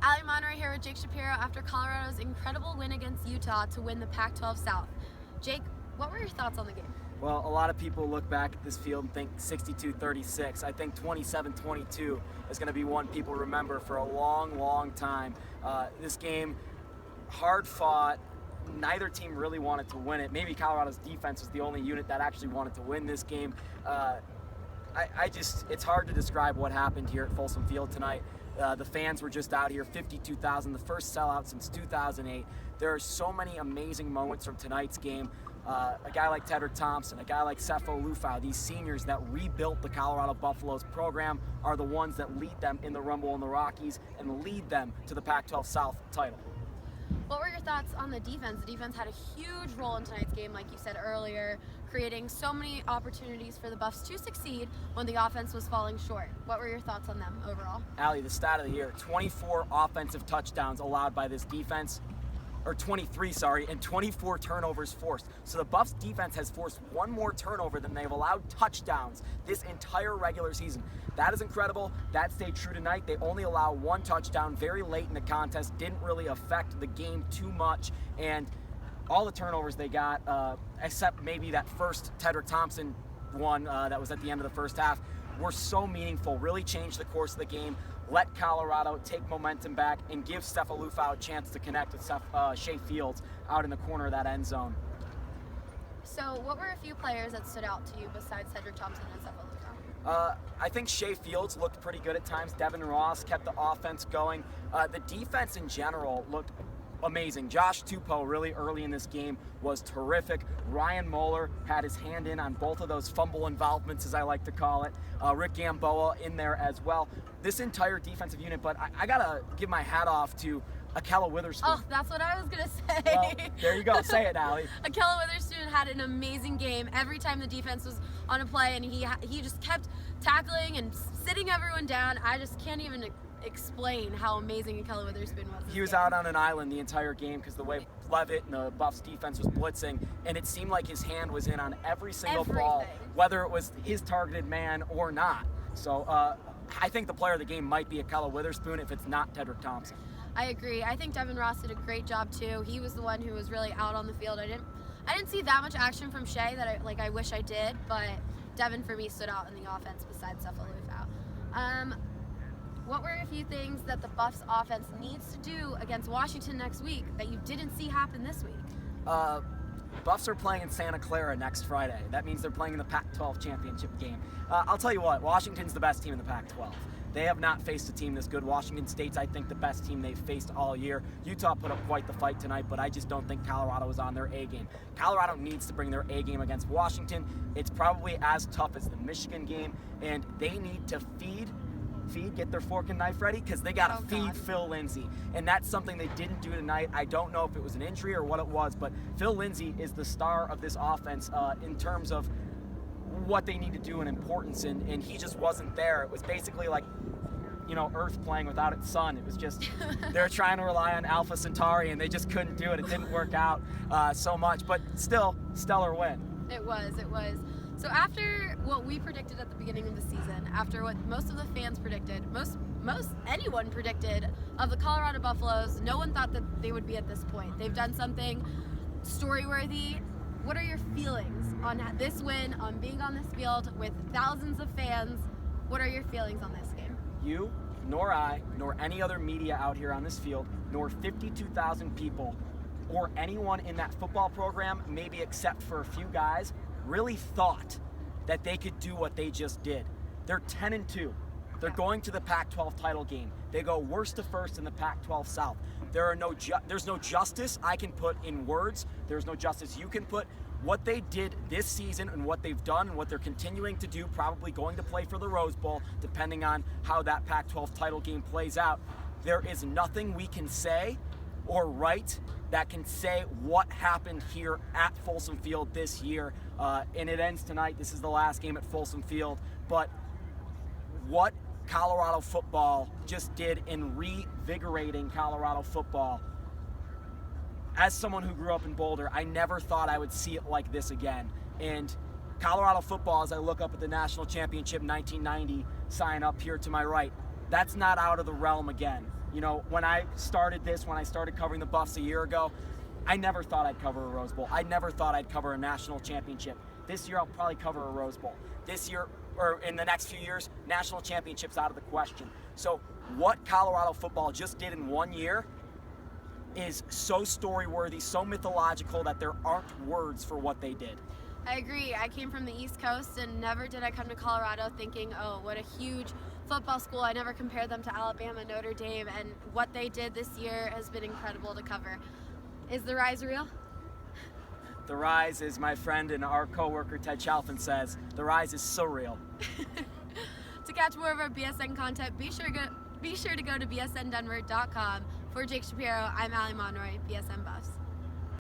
Ali Monroy here with Jake Shapiro after Colorado's incredible win against Utah to win the Pac-12 South. Jake, what were your thoughts on the game? Well, a lot of people look back at this field and think 62-36. I think 27-22 is going to be one people remember for a long, long time. This game, hard fought. Neither team really wanted to win it. Maybe Colorado's defense was the only unit that actually wanted to win this game. It's hard to describe what happened here at Folsom Field tonight. The fans were just out here, 52,000, the first sellout since 2008. There are so many amazing moments from tonight's game. A guy like Tedrick Thompson, a guy like Sefo Liufau, these seniors that rebuilt the Colorado Buffaloes program are the ones that lead them in the Rumble in the Rockies and lead them to the Pac-12 South title. What were your thoughts on the defense? The defense had a huge role in tonight's game, like you said earlier, creating so many opportunities for the Buffs to succeed when the offense was falling short. What were your thoughts on them overall? Allie, the stat of the year, 24 offensive touchdowns allowed by this defense, or 23, and 24 turnovers forced. So the Buffs defense has forced one more turnover than they've allowed touchdowns this entire regular season. That is incredible. That stayed true tonight. They only allow one touchdown very late in the contest. Didn't really affect the game too much. And all the turnovers they got, except maybe that first Tedrick Thompson one that was at the end of the first half, were so meaningful, really changed the course of the game, let Colorado take momentum back, and give Sefo Liufau a chance to connect with Shea Fields out in the corner of that end zone. So what were a few players that stood out to you besides Tedrick Thompson and Sefo Liufau? I think Shea Fields looked pretty good at times. Devin Ross kept the offense going. The defense in general looked amazing. Josh Tupou really early in this game was terrific. Ryan Moeller had his hand in on both of those fumble involvements, as I like to call it. Rick Gamboa in there as well. This entire defensive unit, but I gotta give my hat off to Ahkello Witherspoon. Oh, that's what I was gonna say. Well, there you go. Say it, Allie. Ahkello Witherspoon had an amazing game every time the defense was on a play, and he just kept tackling and sitting everyone down. I just can't even explain how amazing Ahkello Witherspoon was. He was out on an island the entire game because the way Levitt and the Buffs defense was blitzing, and it seemed like his hand was in on every single ball, whether it was his targeted man or not. So I think the player of the game might be Ahkello Witherspoon if it's not Tedrick Thompson. I agree. I think Devin Ross did a great job too. He was the one who was really out on the field. I didn't see that much action from Shea that I wish I did, but Devin for me stood out in the offense besides Sefo Liufau. What were a few things that the Buffs offense needs to do against Washington next week that you didn't see happen this week? Buffs are playing in Santa Clara next Friday. That means they're playing in the Pac-12 championship game. I'll tell you what, Washington's the best team in the Pac-12. They have not faced a team this good. Washington State's, I think, the best team they've faced all year. Utah put up quite the fight tonight, but I just don't think Colorado is on their A game. Colorado needs to bring their A game against Washington. It's probably as tough as the Michigan game, and they need to get their fork and knife ready because they got to feed Phil Lindsay. And that's something they didn't do tonight. I don't know if it was an injury or what it was, but Phil Lindsay is the star of this offense in terms of what they need to do and importance, and he just wasn't there. It was basically like, Earth playing without its sun. It was just, they're trying to rely on Alpha Centauri, and they just couldn't do it. It didn't work out so much, but still, stellar win. It was. So after what we predicted at the beginning of the season, after what most of the fans predicted, most anyone predicted of the Colorado Buffaloes, no one thought that they would be at this point. They've done something story-worthy. What are your feelings on this win, on being on this field with thousands of fans? What are your feelings on this game? You, nor I, nor any other media out here on this field, nor 52,000 people, or anyone in that football program, maybe except for a few guys, really thought that they could do what they just did. They're 10-2. They're going to the Pac-12 title game. They go worst to first in the Pac-12 South. There's no justice I can put in words. There's no justice you can put. What they did this season and what they've done and what they're continuing to do, probably going to play for the Rose Bowl, depending on how that Pac-12 title game plays out. There is nothing we can say or write that can say what happened here at Folsom Field this year. And it ends tonight. This is the last game at Folsom Field. But what Colorado football just did in revigorating Colorado football. As someone who grew up in Boulder, I never thought I would see it like this again. And Colorado football, as I look up at the national championship 1990 sign up here to my right, that's not out of the realm again. You know, when I started covering the Buffs a year ago, I never thought I'd cover a Rose Bowl. I never thought I'd cover a national championship. This year I'll probably cover a Rose Bowl. This year, or in the next few years, national championships out of the question. So what Colorado football just did in 1 year is so story-worthy, so mythological that there aren't words for what they did. I agree. I came from the East Coast and never did I come to Colorado thinking, oh, what a huge football school. I never compared them to Alabama, Notre Dame, and what they did this year has been incredible to cover. Is the rise real? The rise, as my friend and our coworker Ted Chalfin says, the rise is surreal. To catch more of our BSN content, be sure to go to bsndenver.com. For Jake Shapiro, I'm Allie Monroy, BSN Buffs.